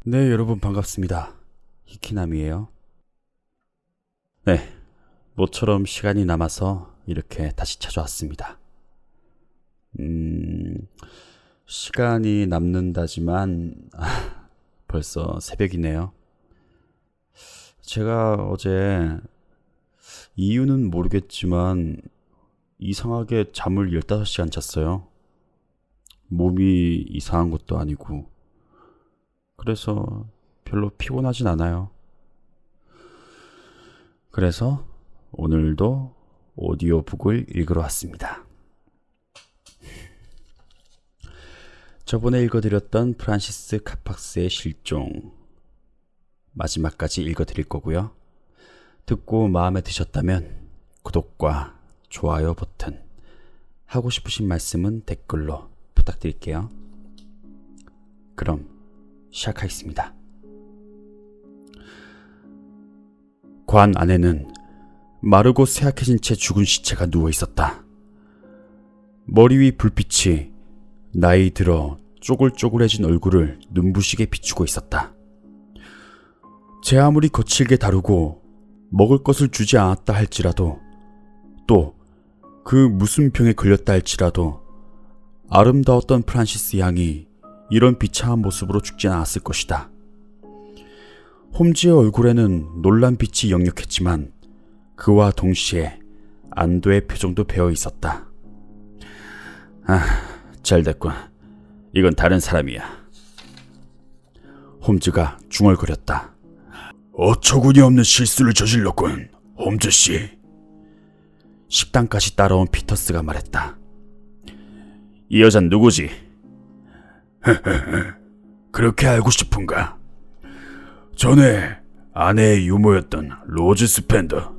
네, 여러분 반갑습니다. 히키남이에요. 네, 모처럼 시간이 남아서 이렇게 다시 찾아왔습니다. 시간이 남는다지만 벌써 새벽이네요. 제가 어제 이유는 모르겠지만 이상하게 잠을 15시간 잤어요. 몸이 이상한 것도 아니고 그래서 별로 피곤하진 않아요. 그래서 오늘도 오디오북을 읽으러 왔습니다. 저번에 읽어드렸던 프란시스 카팍스의 실종 마지막까지 읽어드릴 거고요. 듣고 마음에 드셨다면 구독과 좋아요 버튼, 하고 싶으신 말씀은 댓글로 부탁드릴게요. 그럼 시작하겠습니다. 관 안에는 마르고 쇠약해진 채 죽은 시체가 누워 있었다. 머리 위 불빛이 나이 들어 쪼글쪼글해진 얼굴을 눈부시게 비추고 있었다. 제 아무리 거칠게 다루고 먹을 것을 주지 않았다 할지라도, 또 그 무슨 병에 걸렸다 할지라도 아름다웠던 프란시스 양이 이런 비참한 모습으로 죽진 않았을 것이다. 홈즈의 얼굴에는 놀란 빛이 역력했지만 그와 동시에 안도의 표정도 배어 있었다. 잘됐군. 이건 다른 사람이야. 홈즈가 중얼거렸다. 어처구니 없는 실수를 저질렀군, 홈즈씨. 식당까지 따라온 피터스가 말했다. 이 여잔 누구지? 그렇게 알고 싶은가? 전에 아내의 유모였던 로즈 스펜더,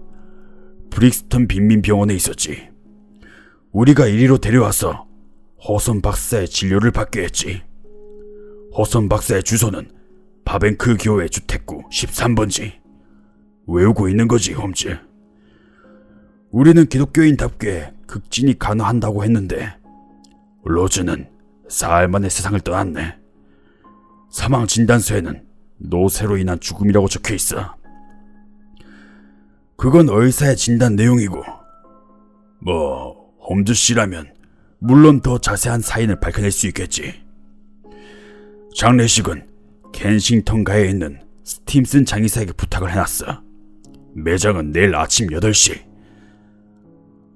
브릭스턴 빈민병원에 있었지. 우리가 이리로 데려와서 허선 박사의 진료를 받게 했지. 허선 박사의 주소는 바벤크 교회 주택구 13번지. 외우고 있는 거지, 홈즈. 우리는 기독교인답게 극진히 간화한다고 했는데 로즈는 사흘 만에 세상을 떠났네. 사망 진단서에는 노쇠로 인한 죽음이라고 적혀 있어. 그건 의사의 진단 내용이고, 홈즈 씨라면 물론 더 자세한 사인을 밝혀낼 수 있겠지. 장례식은 켄싱턴가에 있는 스팀슨 장의사에게 부탁을 해놨어. 매장은 내일 아침 8시.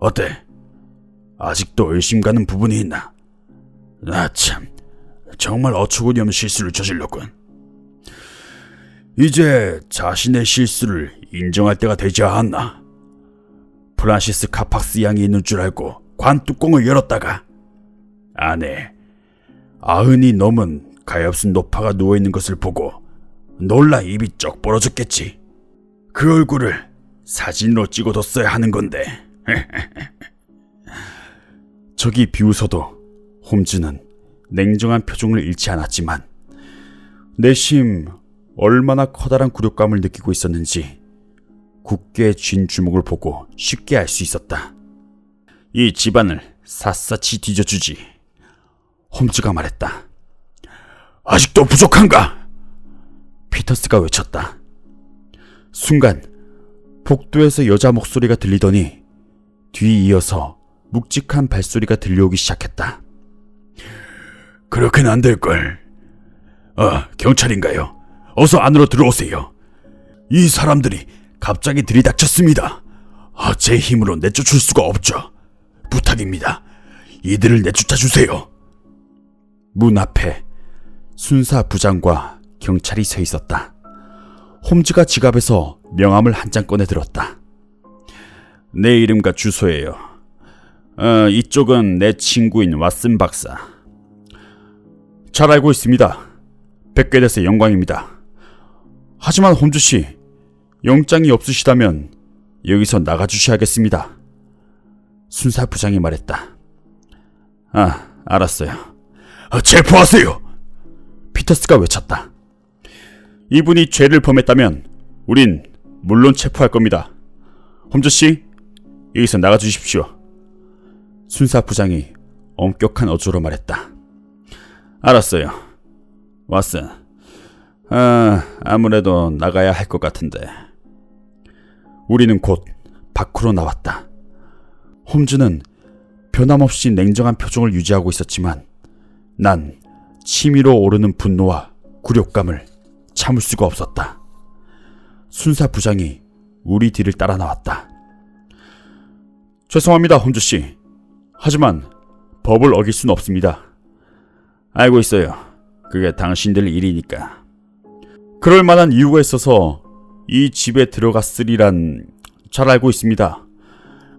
어때? 아직도 의심 가는 부분이 있나? 나 참, 정말 어처구니 없는 실수를 저질렀군. 이제 자신의 실수를 인정할 때가 되지 않았나? 프란시스 카팍스 양이 있는 줄 알고 관 뚜껑을 열었다가 안에 90이 넘은 가엾은 노파가 누워있는 것을 보고 놀라 입이 쩍 벌어졌겠지. 그 얼굴을 사진으로 찍어뒀어야 하는 건데. 저기 비웃어도 홈즈는 냉정한 표정을 잃지 않았지만 내심 얼마나 커다란 굴욕감을 느끼고 있었는지 굳게 쥔 주먹을 보고 쉽게 알 수 있었다. 이 집안을 샅샅이 뒤져주지. 홈즈가 말했다. 아직도 부족한가? 피터스가 외쳤다. 순간 복도에서 여자 목소리가 들리더니 뒤이어서 묵직한 발소리가 들려오기 시작했다. 그렇게는 안 될걸. 경찰인가요? 어서 안으로 들어오세요. 이 사람들이 갑자기 들이닥쳤습니다. 제 힘으로 내쫓을 수가 없죠. 부탁입니다. 이들을 내쫓아주세요. 문 앞에 순사 부장과 경찰이 서 있었다. 홈즈가 지갑에서 명함을 한 장 꺼내 들었다. 내 이름과 주소예요. 이쪽은 내 친구인 왓슨 박사. 잘 알고 있습니다. 뵙게 돼서 영광입니다. 하지만 홈즈씨, 영장이 없으시다면 여기서 나가주셔야겠습니다. 순사 부장이 말했다. 알았어요. 체포하세요! 피터스가 외쳤다. 이분이 죄를 범했다면 우린 물론 체포할 겁니다. 홈즈씨, 여기서 나가주십시오. 순사 부장이 엄격한 어조로 말했다. 알았어요. 왓슨, 아무래도 나가야 할 것 같은데. 우리는 곧 밖으로 나왔다. 홈즈는 변함없이 냉정한 표정을 유지하고 있었지만 난 치밀어 오르는 분노와 굴욕감을 참을 수가 없었다. 순사 부장이 우리 뒤를 따라 나왔다. 죄송합니다, 홈즈 씨. 하지만 법을 어길 수는 없습니다. 알고 있어요. 그게 당신들 일이니까. 그럴 만한 이유가 있어서 이 집에 들어갔으리란 잘 알고 있습니다.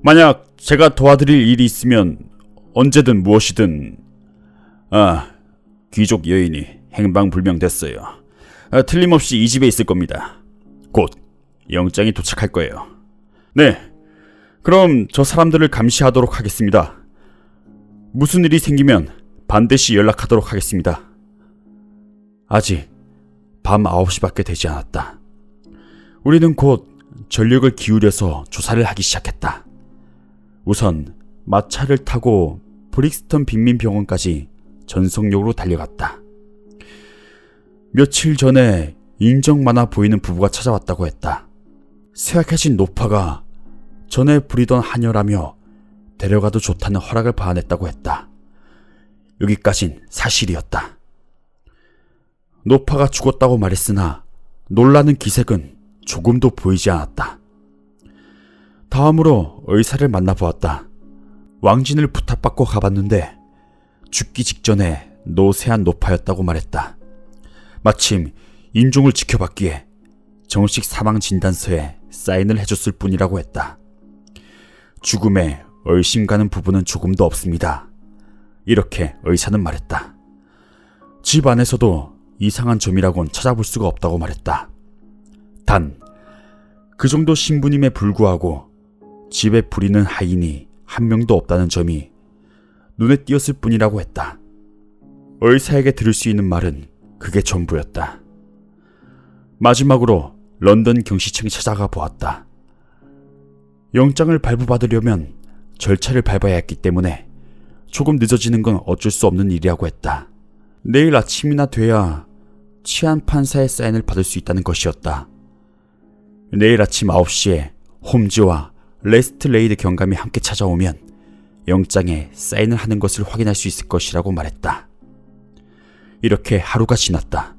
만약 제가 도와드릴 일이 있으면 언제든 무엇이든. 귀족 여인이 행방불명됐어요. 틀림없이 이 집에 있을 겁니다. 곧 영장이 도착할 거예요. 네, 그럼 저 사람들을 감시하도록 하겠습니다. 무슨 일이 생기면 반드시 연락하도록 하겠습니다. 아직 밤 9시밖에 되지 않았다. 우리는 곧 전력을 기울여서 조사를 하기 시작했다. 우선 마차를 타고 브릭스턴 빈민병원까지 전속력으로 달려갔다. 며칠 전에 인정 많아 보이는 부부가 찾아왔다고 했다. 쇠약해진 노파가 전에 부리던 하녀라며 데려가도 좋다는 허락을 받아냈다고 했다. 여기까진 사실이었다. 노파가 죽었다고 말했으나 놀라는 기색은 조금도 보이지 않았다. 다음으로 의사를 만나보았다. 왕진을 부탁받고 가봤는데 죽기 직전에 노쇠한 노파였다고 말했다. 마침 임종을 지켜봤기에 정식 사망 진단서에 사인을 해줬을 뿐이라고 했다. 죽음에 의심가는 부분은 조금도 없습니다. 이렇게 의사는 말했다. 집 안에서도 이상한 점이라곤 찾아볼 수가 없다고 말했다. 단, 그 정도 신분임에 불구하고 집에 부리는 하인이 한 명도 없다는 점이 눈에 띄었을 뿐이라고 했다. 의사에게 들을 수 있는 말은 그게 전부였다. 마지막으로 런던 경시청에 찾아가 보았다. 영장을 발부받으려면 절차를 밟아야 했기 때문에 조금 늦어지는 건 어쩔 수 없는 일이라고 했다. 내일 아침이나 돼야 치안 판사의 사인을 받을 수 있다는 것이었다. 내일 아침 9시에 홈즈와 레스트레이드 경감이 함께 찾아오면 영장에 사인을 하는 것을 확인할 수 있을 것이라고 말했다. 이렇게 하루가 지났다.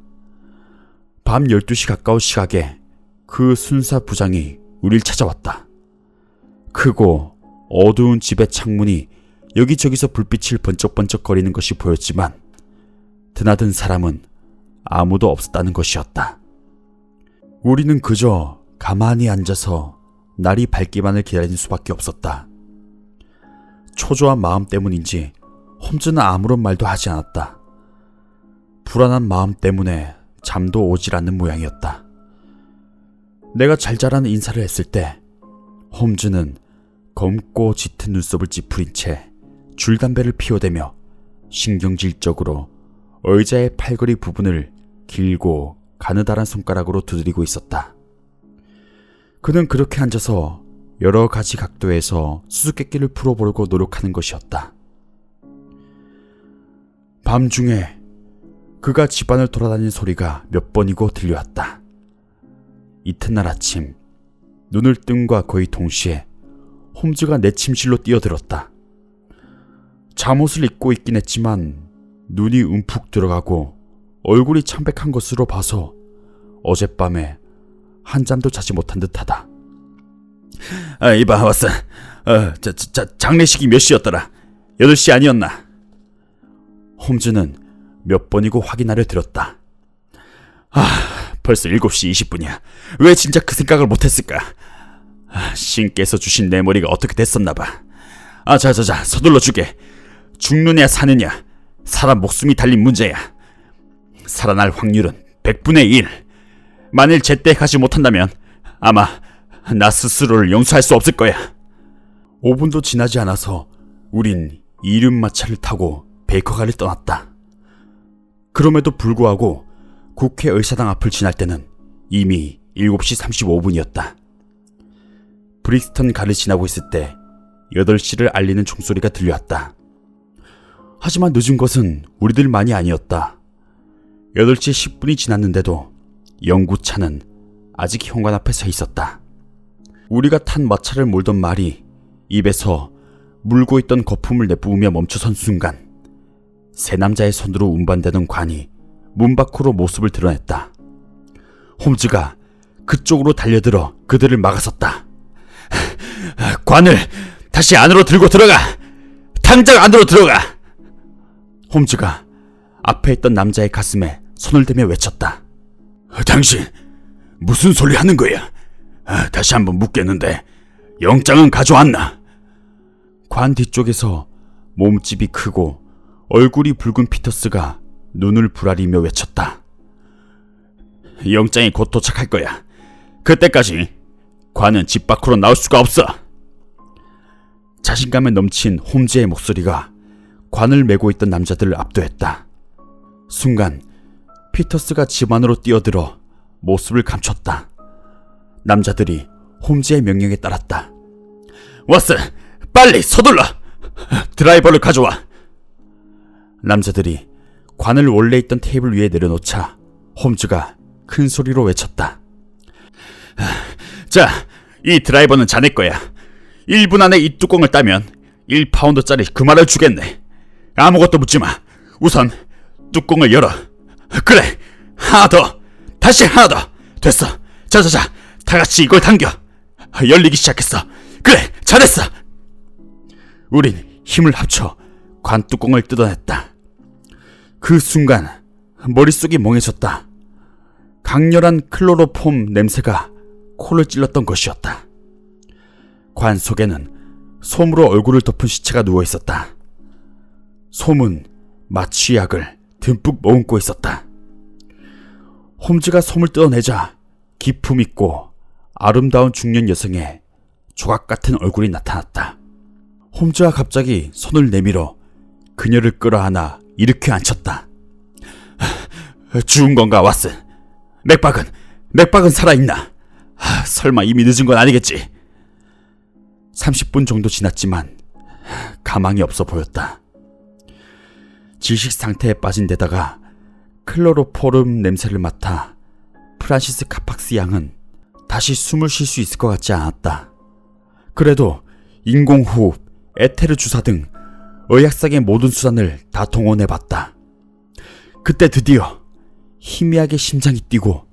밤 12시 가까운 시각에 그 순사 부장이 우릴 찾아왔다. 크고 어두운 집의 창문이 여기저기서 불빛을 번쩍번쩍거리는 것이 보였지만 드나든 사람은 아무도 없었다는 것이었다. 우리는 그저 가만히 앉아서 날이 밝기만을 기다리는 수밖에 없었다. 초조한 마음 때문인지 홈즈는 아무런 말도 하지 않았다. 불안한 마음 때문에 잠도 오질 않는 모양이었다. 내가 잘 자라는 인사를 했을 때 홈즈는 검고 짙은 눈썹을 찌푸린 채 줄담배를 피워대며 신경질적으로 의자의 팔걸이 부분을 길고 가느다란 손가락으로 두드리고 있었다. 그는 그렇게 앉아서 여러 가지 각도에서 수수께끼를 풀어보려고 노력하는 것이었다. 밤중에 그가 집안을 돌아다니는 소리가 몇 번이고 들려왔다. 이튿날 아침 눈을 뜬과 거의 동시에 홈즈가 내 침실로 뛰어들었다. 잠옷을 입고 있긴 했지만 눈이 움푹 들어가고 얼굴이 창백한 것으로 봐서 어젯밤에 한잠도 자지 못한 듯하다. 이봐 왓슨, 장례식이 몇 시였더라? 8시 아니었나? 홈즈는 몇 번이고 확인하려 들었다. 벌써 7시 20분이야. 왜 진짜 그 생각을 못했을까? 신께서 주신 내 머리가 어떻게 됐었나봐. 자, 서둘러 주게. 죽느냐 사느냐, 사람 목숨이 달린 문제야. 살아날 확률은 100분의 1. 만일 제때 가지 못한다면 아마 나 스스로를 용서할 수 없을 거야. 5분도 지나지 않아서 우린 이륜마차를 타고 베이커가를 떠났다. 그럼에도 불구하고 국회 의사당 앞을 지날 때는 이미 7시 35분이었다. 브릭스턴 가를 지나고 있을 때 8시를 알리는 종소리가 들려왔다. 하지만 늦은 것은 우리들만이 아니었다. 8시 10분이 지났는데도 영구차는 아직 현관 앞에 서 있었다. 우리가 탄 마차를 몰던 말이 입에서 물고 있던 거품을 내뿜으며 멈춰선 순간 세 남자의 손으로 운반되던 관이 문 밖으로 모습을 드러냈다. 홈즈가 그쪽으로 달려들어 그들을 막아섰다. 관을 다시 안으로 들고 들어가! 당장 안으로 들어가! 홈즈가 앞에 있던 남자의 가슴에 손을 대며 외쳤다. 당신 무슨 소리 하는 거야? 다시 한번 묻겠는데 영장은 가져왔나? 관 뒤쪽에서 몸집이 크고 얼굴이 붉은 피터스가 눈을 부라리며 외쳤다. 영장이 곧 도착할 거야. 그때까지 관은 집 밖으로 나올 수가 없어. 자신감에 넘친 홈즈의 목소리가 관을 메고 있던 남자들을 압도했다. 순간 피터스가 집 안으로 뛰어들어 모습을 감췄다. 남자들이 홈즈의 명령에 따랐다. 왓슨, 빨리 서둘러! 드라이버를 가져와! 남자들이 관을 원래 있던 테이블 위에 내려놓자 홈즈가 큰 소리로 외쳤다. 자, 이 드라이버는 자네 거야. 1분 안에 이 뚜껑을 따면 1파운드짜리 그 말을 주겠네. 아무것도 묻지 마. 우선 뚜껑을 열어. 그래, 하나 더. 다시 하나 더. 됐어. 자자자, 다 같이 이걸 당겨. 열리기 시작했어. 그래, 잘했어. 우린 힘을 합쳐 관 뚜껑을 뜯어냈다. 그 순간 머릿속이 멍해졌다. 강렬한 클로로폼 냄새가 코를 찔렀던 것이었다. 관 속에는 솜으로 얼굴을 덮은 시체가 누워있었다. 솜은 마취약을 듬뿍 머금고 있었다. 홈즈가 솜을 뜯어내자 기품 있고 아름다운 중년 여성의 조각 같은 얼굴이 나타났다. 홈즈가 갑자기 손을 내밀어 그녀를 끌어안아 일으켜 앉혔다. 죽은 건가, 왓슨? 맥박은 살아있나? 설마 이미 늦은 건 아니겠지? 30분 정도 지났지만 가망이 없어 보였다. 질식 상태에 빠진 데다가 클로로포름 냄새를 맡아 프란시스 카팍스 양은 다시 숨을 쉴 수 있을 것 같지 않았다. 그래도 인공호흡, 에테르 주사 등 의학상의 모든 수단을 다 동원해봤다. 그때 드디어 희미하게 심장이 뛰고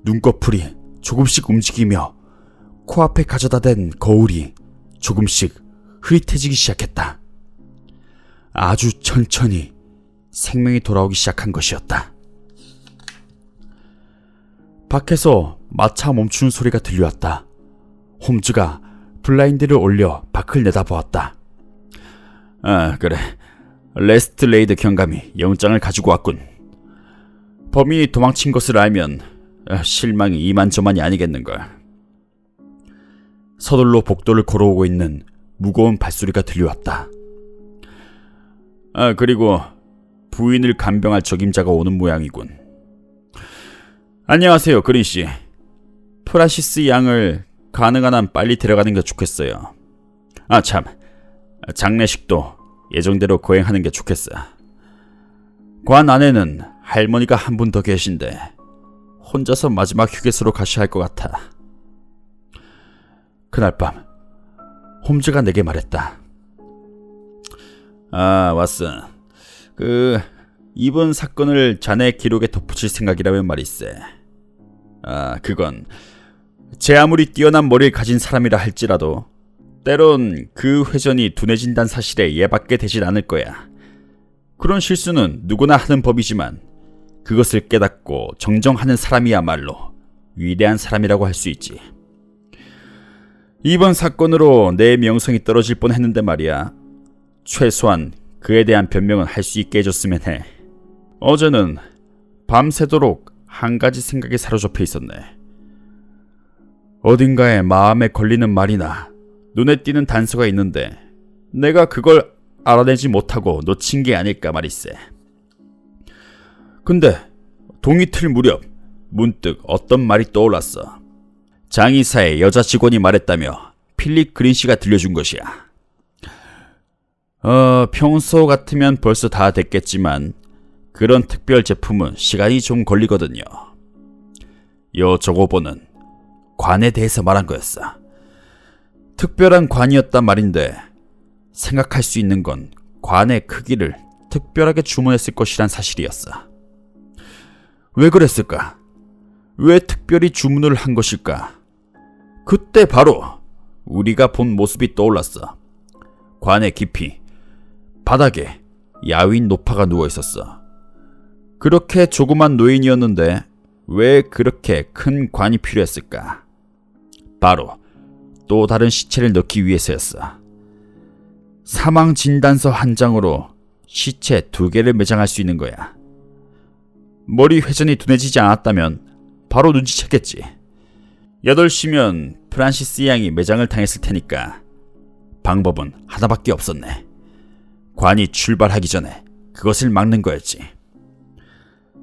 눈꺼풀이 조금씩 움직이며 코앞에 가져다 댄 거울이 조금씩 흐릿해지기 시작했다. 아주 천천히 생명이 돌아오기 시작한 것이었다. 밖에서 마차 멈추는 소리가 들려왔다. 홈즈가 블라인드를 올려 밖을 내다보았다. 그래. 레스트레이드 경감이 영장을 가지고 왔군. 범인이 도망친 것을 알면 실망이 이만저만이 아니겠는걸. 서둘러 복도를 걸어오고 있는 무거운 발소리가 들려왔다. 그리고 부인을 간병할 적임자가 오는 모양이군. 안녕하세요, 그린씨. 프란시스 양을 가능한 한 빨리 데려가는 게 좋겠어요. 참, 장례식도 예정대로 거행하는 게 좋겠어. 관 안에는 할머니가 한 분 더 계신데 혼자서 마지막 휴게소로 가셔야 할 것 같아. 그날 밤 홈즈가 내게 말했다. 왓슨, 이번 사건을 자네 기록에 덧붙일 생각이라면 말이세. 그건 제 아무리 뛰어난 머리를 가진 사람이라 할지라도 때론 그 회전이 둔해진다는 사실에 이해받게 되질 않을 거야. 그런 실수는 누구나 하는 법이지만 그것을 깨닫고 정정하는 사람이야말로 위대한 사람이라고 할 수 있지. 이번 사건으로 내 명성이 떨어질 뻔했는데 말이야. 최소한 그에 대한 변명은 할 수 있게 해줬으면 해. 어제는 밤새도록 한 가지 생각에 사로잡혀 있었네. 어딘가에 마음에 걸리는 말이나 눈에 띄는 단서가 있는데 내가 그걸 알아내지 못하고 놓친 게 아닐까 말이세. 근데 동이틀 무렵 문득 어떤 말이 떠올랐어. 장의사의 여자 직원이 말했다며 필립 그린씨가 들려준 것이야. 평소 같으면 벌써 다 됐겠지만 그런 특별 제품은 시간이 좀 걸리거든요. 여 저고보는 관에 대해서 말한 거였어. 특별한 관이었단 말인데 생각할 수 있는 건 관의 크기를 특별하게 주문했을 것이란 사실이었어. 왜 그랬을까? 왜 특별히 주문을 한 것일까? 그때 바로 우리가 본 모습이 떠올랐어. 관의 깊이, 바닥에 야윈 노파가 누워있었어. 그렇게 조그만 노인이었는데 왜 그렇게 큰 관이 필요했을까? 바로 또 다른 시체를 넣기 위해서였어. 사망 진단서 한 장으로 시체 2개를 매장할 수 있는 거야. 머리 회전이 둔해지지 않았다면 바로 눈치챘겠지. 8시면 프란시스 양이 매장을 당했을 테니까 방법은 하나밖에 없었네. 관이 출발하기 전에 그것을 막는 거였지.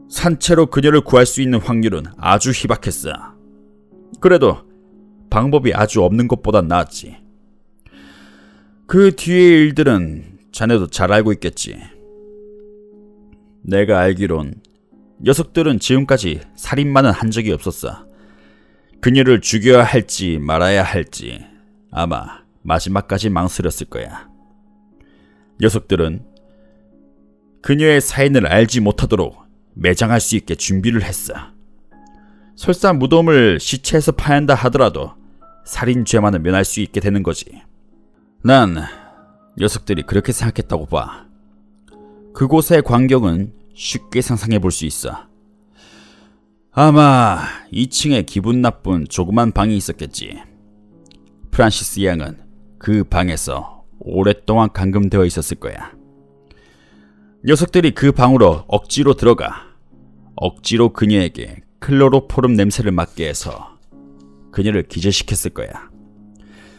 산채로 그녀를 구할 수 있는 확률은 아주 희박했어. 그래도 방법이 아주 없는 것보단 나았지. 그 뒤의 일들은 자네도 잘 알고 있겠지. 내가 알기론 녀석들은 지금까지 살인만은 한 적이 없었어. 그녀를 죽여야 할지 말아야 할지 아마 마지막까지 망설였을 거야. 녀석들은 그녀의 사인을 알지 못하도록 매장할 수 있게 준비를 했어. 설사 무덤을 시체에서 파낸다 하더라도 살인죄만은 면할 수 있게 되는 거지. 난 녀석들이 그렇게 생각했다고 봐. 그곳의 광경은 쉽게 상상해 볼 수 있어. 아마 2층에 기분 나쁜 조그만 방이 있었겠지. 프란시스 양은 그 방에서 오랫동안 감금되어 있었을 거야. 녀석들이 그 방으로 억지로 들어가 억지로 그녀에게 클로로포름 냄새를 맡게 해서 그녀를 기절시켰을 거야.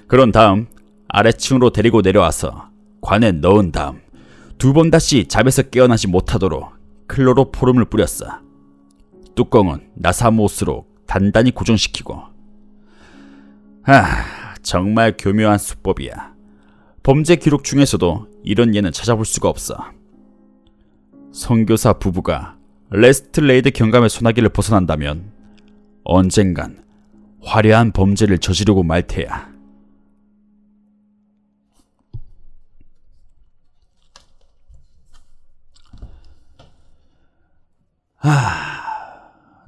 그런 다음 아래층으로 데리고 내려와서 관에 넣은 다음 2번 다시 잠에서 깨어나지 못하도록 클로로포름을 뿌렸어. 뚜껑은 나사못으로 단단히 고정시키고. 정말 교묘한 수법이야. 범죄 기록 중에서도 이런 예는 찾아볼 수가 없어. 선교사 부부가 레스트레이드 경감의 소나기를 벗어난다면 언젠간 화려한 범죄를 저지르고 말 테야.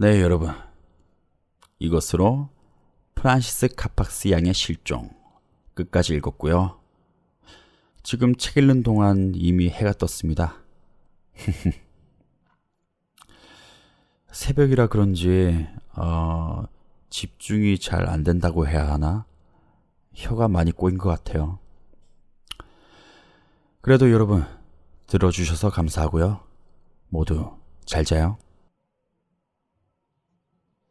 네, 여러분. 이것으로 프란시스 카팍스 양의 실종 끝까지 읽었고요. 지금 책 읽는 동안 이미 해가 떴습니다. 새벽이라 그런지 집중이 잘 안 된다고 해야 하나? 혀가 많이 꼬인 것 같아요. 그래도 여러분 들어주셔서 감사하고요. 모두 잘 자요.